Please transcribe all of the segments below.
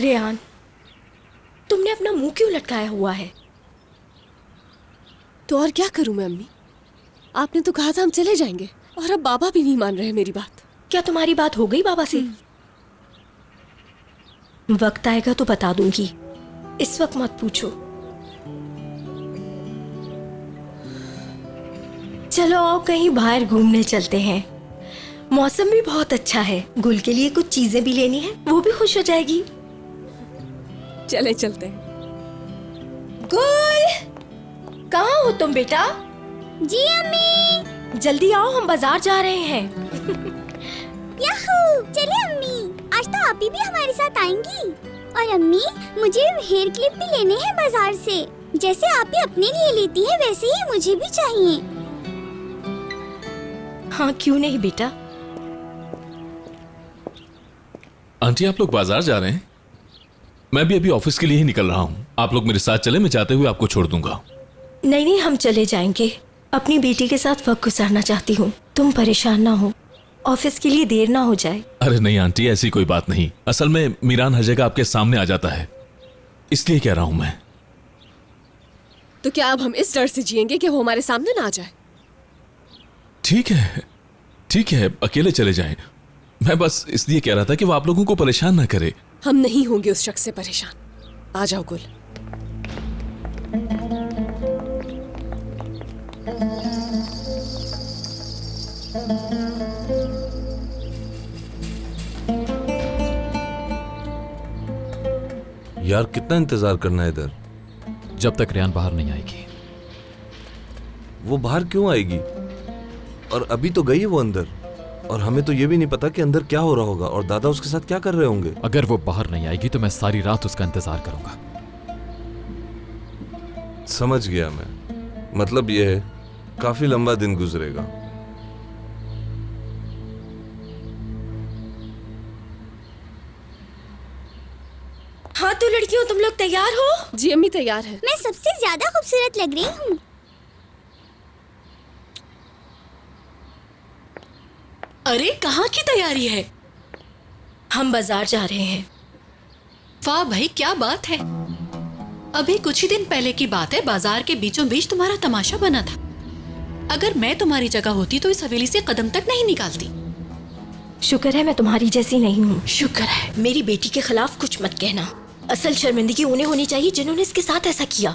रेहान, तुमने अपना मुंह क्यों लटकाया हुआ है? तो और क्या करूं मैं अम्मी? आपने तो कहा था हम चले जाएंगे, और अब बाबा भी नहीं मान रहे मेरी बात। क्या तुम्हारी बात हो गई बाबा से? वक्त आएगा तो बता दूंगी, इस वक्त मत पूछो। चलो आओ कहीं बाहर घूमने चलते हैं, मौसम भी बहुत अच्छा है। गुल के लिए कुछ चीजें भी लेनी है, वो भी खुश हो जाएगी। चले चलते हैं। गुल, कहाँ हो तुम बेटा? जी अम्मी। जल्दी आओ, हम बाजार जा रहे हैं। याहू, चले अम्मी, आज तो आप ही भी हमारे साथ आएंगी। और अम्मी, मुझे हेयर क्लिप भी लेने हैं बाजार से। जैसे आप ही अपने लिए लेती हैं, वैसे ही मुझे भी चाहिए। हाँ क्यों नहीं बेटा। आंटी, आप लोग बाजार जा रहे हैं? मैं भी अभी ऑफिस के लिए ही निकल रहा हूँ। आप लोग मेरे साथ चले, मैं जाते हुए आपको छोड़ दूंगा। नहीं नहीं, हम चले जाएंगे। अपनी बेटी के साथ वक्त गुजारना चाहती हूँ, तुम परेशान ना हो, ऑफिस के लिए देर ना हो जाए। अरे नहीं आंटी, ऐसी कोई बात नहीं। असल में मीरान हर जगह आपके सामने आ जाता है, इसलिए कह रहा हूं मैं। तो क्या अब हम इस डर से जिएंगे कि वो हमारे सामने ना आ जाए? ठीक है, ठीक है, अकेले चले जाएं। मैं बस इसलिए कह रहा था कि वो आप लोगों को परेशान ना करे। हम नहीं होंगे उस शख्स से परेशान। आ जाओ गुल। यार कितना इंतजार करना है इधर? जब तक रेहान बाहर नहीं आएगी। वो बाहर क्यों आएगी? और अभी तो गई है वो अंदर, और हमें तो ये भी नहीं पता कि अंदर क्या हो रहा होगा और दादा उसके साथ क्या कर रहे होंगे। अगर वो बाहर नहीं आएगी तो मैं सारी रात उसका इंतजार करूंगा। समझ गया मैं, मतलब ये है काफी लंबा दिन गुजरेगा। हाँ तो लड़कियों, तुम लोग तैयार हो? जी अम्मी, तैयार है। मैं सबसे ज्यादा खूबसूरत लग रही हूँ। अरे कहाँ की तैयारी है? हम बाजार जा रहे हैं। वाह भाई, क्या बात है। अभी कुछ ही दिन पहले की बात है, बाजार के बीचों बीच तुम्हारा तमाशा बना था। अगर मैं तुम्हारी जगह होती तो इस हवेली से कदम तक नहीं निकालती। शुक्र है मैं तुम्हारी जैसी नहीं हूँ। शुक्र है। मेरी बेटी के खिलाफ कुछ मत कहना। असल शर्मिंदगी उन्हें होनी चाहिए जिन्होंने इसके साथ ऐसा किया।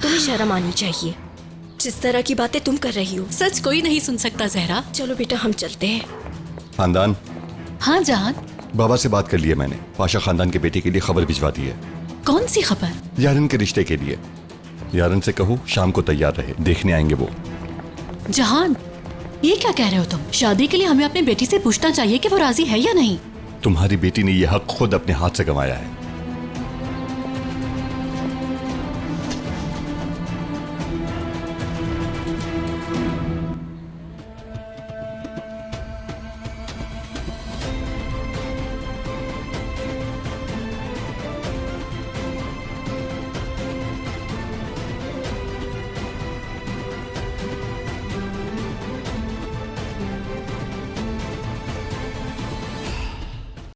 तुम्हें शर्म आनी चाहिए, जिस तरह की बातें तुम कर रही हो। सच कोई नहीं सुन सकता जहरा। चलो बेटा, हम चलते हैं। खानदान। हाँ जान। बाबा से बात कर ली है मैंने, पाशा खानदान के बेटे के लिए खबर भिजवा दी है। कौन सी खबर? यारन के रिश्ते के लिए। यारन से कहो शाम को तैयार रहे, देखने आएंगे वो। जहान, ये क्या कह रहे हो तुम? शादी के लिए हमें अपनी बेटी से पूछना चाहिए कि वो राजी है या नहीं। तुम्हारी बेटी ने यह हक खुद अपने हाथ से गंवाया है।